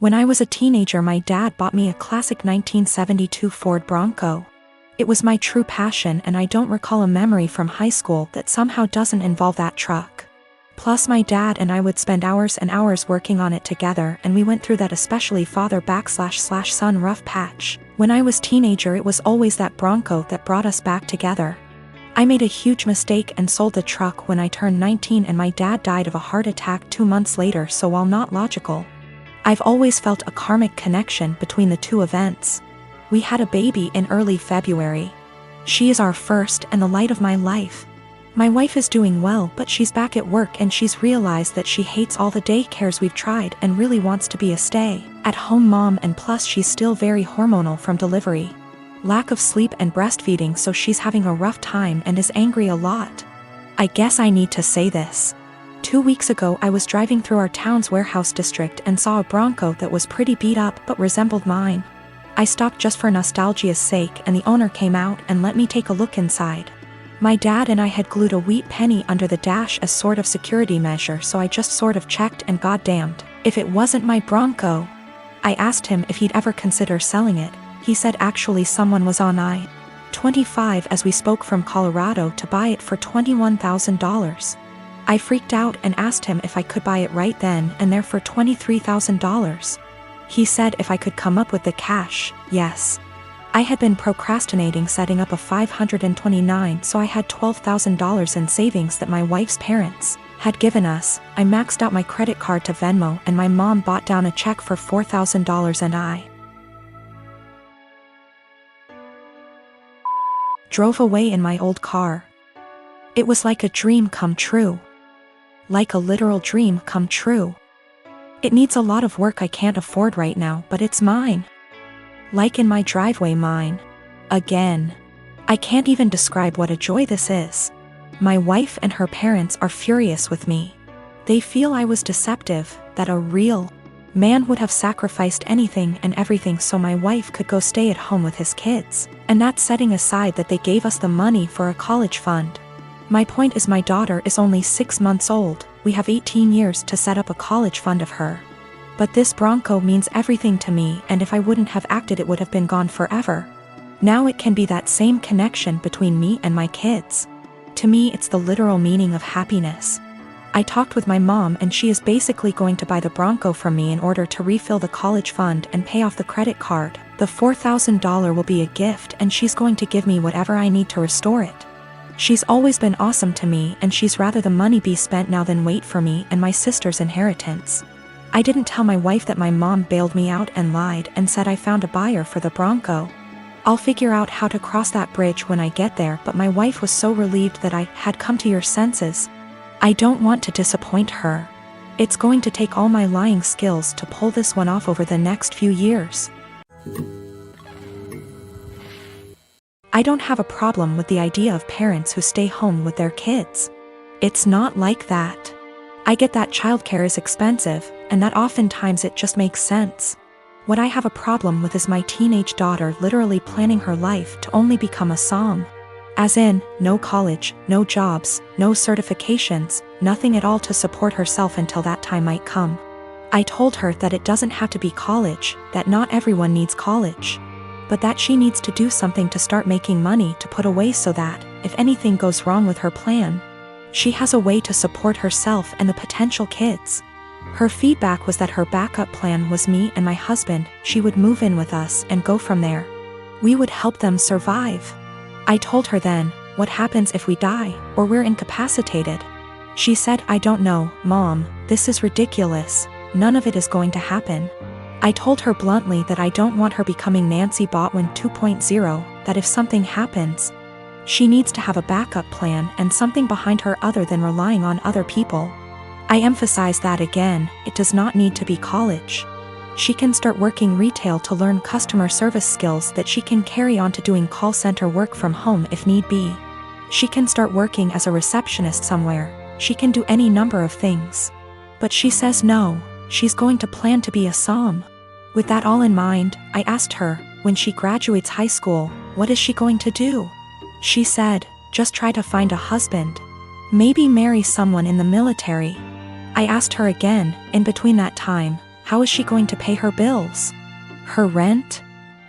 When I was a teenager, my dad bought me a classic 1972 Ford Bronco. It was my true passion, and I don't recall a memory from high school that somehow doesn't involve that truck. Plus, my dad and I would spend hours and hours working on it together, and we went through that especially father/son rough patch. When I was teenager, it was always that Bronco that brought us back together. I made a huge mistake and sold the truck when I turned 19, and my dad died of a heart attack 2 months later, so while not logical, I've always felt a karmic connection between the two events. We had a baby in early February. She is our first and the light of my life. My wife is doing well, but she's back at work and she's realized that she hates all the daycares we've tried and really wants to be a stay-at-home mom, and plus she's still very hormonal from delivery. Lack of sleep and breastfeeding, so she's having a rough time and is angry a lot. I guess I need to say this. 2 weeks ago I was driving through our town's warehouse district and saw a Bronco that was pretty beat up but resembled mine. I stopped just for nostalgia's sake, and the owner came out and let me take a look inside. My dad and I had glued a wheat penny under the dash as sort of security measure, so I just sort of checked, and goddamned if it wasn't my Bronco. I asked him if he'd ever consider selling it. He said actually someone was on I-25 as we spoke from Colorado to buy it for $21,000. I freaked out and asked him if I could buy it right then and there for $23,000. He said if I could come up with the cash, yes. I had been procrastinating setting up a 529, so I had $12,000 in savings that my wife's parents had given us. I maxed out my credit card to Venmo, and my mom bought down a check for $4,000, and I drove away in my old car. It was like a dream come true. Like a literal dream come true. It needs a lot of work I can't afford right now, but it's mine. Like in my driveway, mine. Again. I can't even describe what a joy this is. My wife and her parents are furious with me. They feel I was deceptive, that a real man would have sacrificed anything and everything so my wife could go stay at home with his kids, and that's setting aside that they gave us the money for a college fund. My point is, my daughter is only 6 months old. We have 18 years to set up a college fund of her. But this Bronco means everything to me, and if I wouldn't have acted, it would have been gone forever. Now it can be that same connection between me and my kids. To me, it's the literal meaning of happiness. I talked with my mom, and she is basically going to buy the Bronco from me in order to refill the college fund and pay off the credit card. The $4,000 will be a gift, and she's going to give me whatever I need to restore it. She's always been awesome to me, and she's rather the money be spent now than wait for me and my sister's inheritance. I didn't tell my wife that my mom bailed me out and lied and said I found a buyer for the Bronco. I'll figure out how to cross that bridge when I get there, but my wife was so relieved that I had come to your senses. I don't want to disappoint her. It's going to take all my lying skills to pull this one off over the next few years. I don't have a problem with the idea of parents who stay home with their kids. It's not like that. I get that childcare is expensive, and that oftentimes it just makes sense. What I have a problem with is my teenage daughter literally planning her life to only become a som. As in, no college, no jobs, no certifications, nothing at all to support herself until that time might come. I told her that it doesn't have to be college, that not everyone needs college, but that she needs to do something to start making money to put away so that, if anything goes wrong with her plan, she has a way to support herself and the potential kids. Her feedback was that her backup plan was me and my husband. She would move in with us and go from there. We would help them survive. I told her then, what happens if we die, or we're incapacitated? She said, I don't know, Mom, this is ridiculous, none of it is going to happen. I told her bluntly that I don't want her becoming Nancy Botwin 2.0, that if something happens, she needs to have a backup plan and something behind her other than relying on other people. I emphasize that again, it does not need to be college. She can start working retail to learn customer service skills that she can carry on to doing call center work from home if need be. She can start working as a receptionist somewhere. She can do any number of things. But she says no, she's going to plan to be a som. With that all in mind, I asked her, when she graduates high school, what is she going to do? She said, just try to find a husband. Maybe marry someone in the military. I asked her again, in between that time, How is she going to pay her bills? Her rent?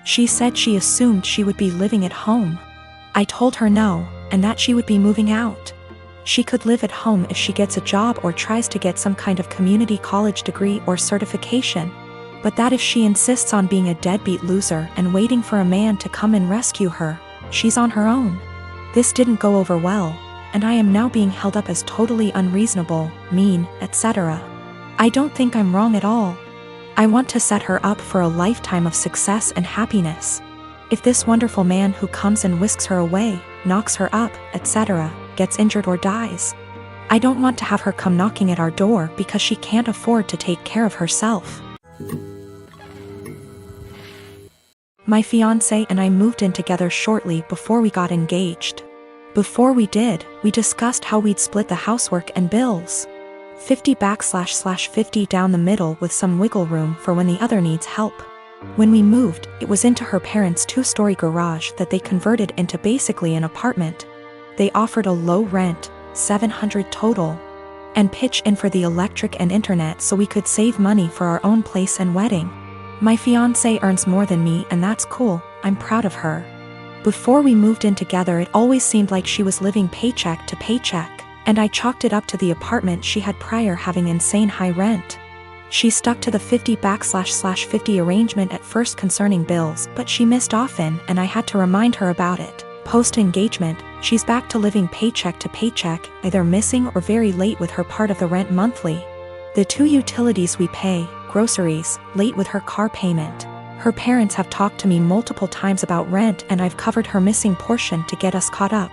She said she assumed she would be living at home. I told her no, and that she would be moving out. She could live at home if she gets a job or tries to get some kind of community college degree or certification. But that if she insists on being a deadbeat loser and waiting for a man to come and rescue her, she's on her own. This didn't go over well, and I am now being held up as totally unreasonable, mean, etc. I don't think I'm wrong at all. I want to set her up for a lifetime of success and happiness. If this wonderful man who comes and whisks her away, knocks her up, etc., gets injured or dies, I don't want to have her come knocking at our door because she can't afford to take care of herself. My fiancé and I moved in together shortly before we got engaged. Before we did, we discussed how we'd split the housework and bills. 50//50 down the middle with some wiggle room for when the other needs help. When we moved, it was into her parents' 2-story garage that they converted into basically an apartment. They offered a low rent, $700 total, and pitch in for the electric and internet so we could save money for our own place and wedding. My fiancé earns more than me and that's cool, I'm proud of her. Before we moved in together it always seemed like she was living paycheck to paycheck, and I chalked it up to the apartment she had prior having insane high rent. She stuck to the 50//50 arrangement at first concerning bills, but she missed often and I had to remind her about it. Post-engagement, she's back to living paycheck to paycheck, either missing or very late with her part of the rent monthly. The 2 utilities we pay, groceries, late with her car payment. Her parents have talked to me multiple times about rent and I've covered her missing portion to get us caught up.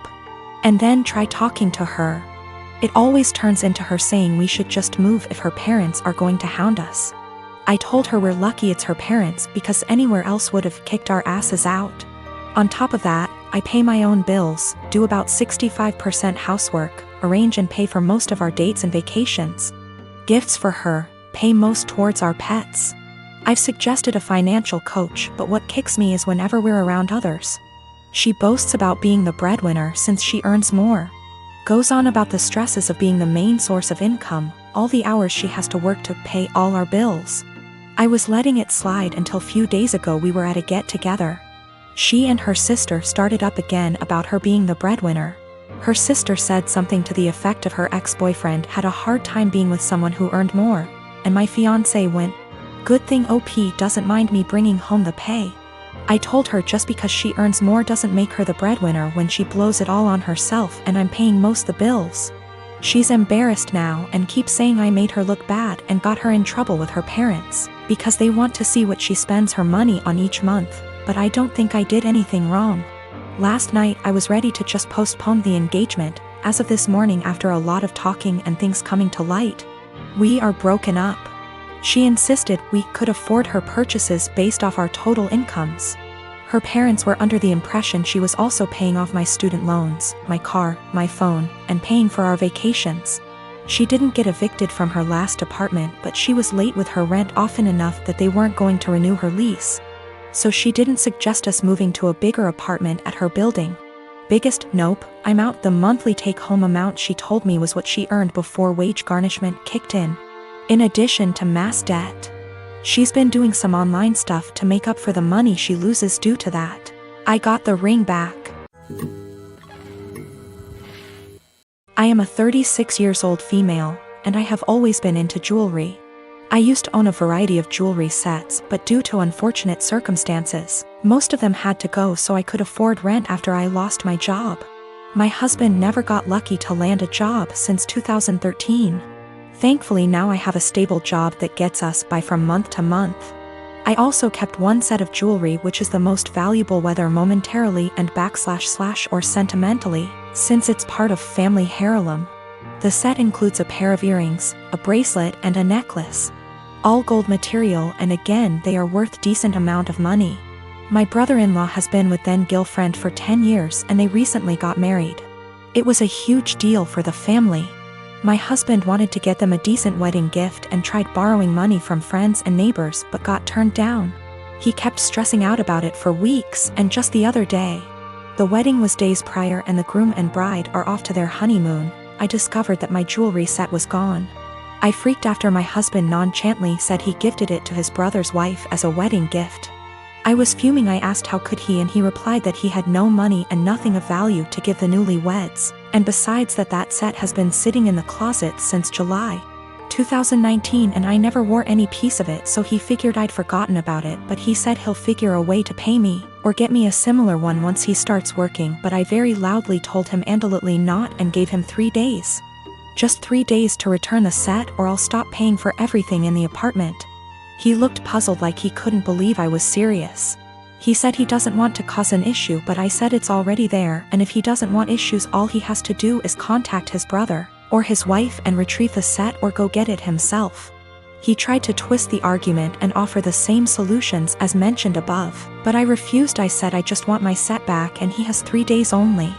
And then try talking to her. It always turns into her saying we should just move if her parents are going to hound us. I told her we're lucky it's her parents because anywhere else would have kicked our asses out. On top of that, I pay my own bills, do about 65% housework, arrange and pay for most of our dates and vacations. Gifts for her, pay most towards our pets. I've suggested a financial coach, but what kicks me is whenever we're around others. She boasts about being the breadwinner since she earns more. Goes on about the stresses of being the main source of income, all the hours she has to work to pay all our bills. I was letting it slide until few days ago we were at a get-together. She and her sister started up again about her being the breadwinner. Her sister said something to the effect of her ex-boyfriend had a hard time being with someone who earned more, and my fiancé went, "Good thing OP doesn't mind me bringing home the pay." I told her just because she earns more doesn't make her the breadwinner when she blows it all on herself and I'm paying most the bills. She's embarrassed now and keeps saying I made her look bad and got her in trouble with her parents, because they want to see what she spends her money on each month, but I don't think I did anything wrong. Last night I was ready to just postpone the engagement. As of this morning, after a lot of talking and things coming to light, we are broken up. She insisted we could afford her purchases based off our total incomes. Her parents were under the impression she was also paying off my student loans, my car, my phone, and paying for our vacations. She didn't get evicted from her last apartment, but she was late with her rent often enough that they weren't going to renew her lease. So she didn't suggest us moving to a bigger apartment at her building. Biggest nope, I'm out. The monthly take-home amount she told me was what she earned before wage garnishment kicked in addition to mass debt. She's been doing some online stuff to make up for the money she loses due to that. I got the ring back. I am a 36 years old female, and I have always been into jewelry. I used to own a variety of jewelry sets, but due to unfortunate circumstances, most of them had to go so I could afford rent after I lost my job. My husband never got lucky to land a job since 2013. Thankfully now I have a stable job that gets us by from month to month. I also kept one set of jewelry which is the most valuable whether momentarily and / or sentimentally, since it's part of family heirloom. The set includes a pair of earrings, a bracelet and a necklace. All gold material, and again they are worth decent amount of money. My brother-in-law has been with then-girlfriend for 10 years and they recently got married. It was a huge deal for the family. My husband wanted to get them a decent wedding gift and tried borrowing money from friends and neighbors but got turned down. He kept stressing out about it for weeks, and just the other day, the wedding was days prior and the groom and bride are off to their honeymoon, I discovered that my jewelry set was gone. I freaked after my husband nonchalantly said he gifted it to his brother's wife as a wedding gift. I was fuming. I asked how could he, and he replied that he had no money and nothing of value to give the newlyweds, and besides that set has been sitting in the closet since July 2019 and I never wore any piece of it, so he figured I'd forgotten about it, but he said he'll figure a way to pay me, or get me a similar one once he starts working, but I very loudly told him absolutely not and gave him 3 days. Just 3 days to return the set or I'll stop paying for everything in the apartment. He looked puzzled like he couldn't believe I was serious. He said he doesn't want to cause an issue, but I said it's already there, and if he doesn't want issues all he has to do is contact his brother or his wife and retrieve the set or go get it himself. He tried to twist the argument and offer the same solutions as mentioned above, but I refused. I said I just want my set back and he has 3 days only.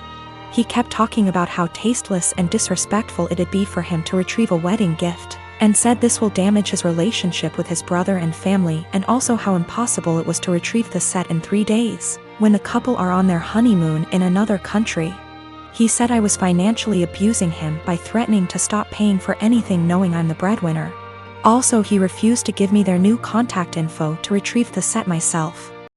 He kept talking about how tasteless and disrespectful it'd be for him to retrieve a wedding gift, and said this will damage his relationship with his brother and family, and also how impossible it was to retrieve the set in 3 days, when the couple are on their honeymoon in another country. He said I was financially abusing him by threatening to stop paying for anything knowing I'm the breadwinner. Also, he refused to give me their new contact info to retrieve the set myself.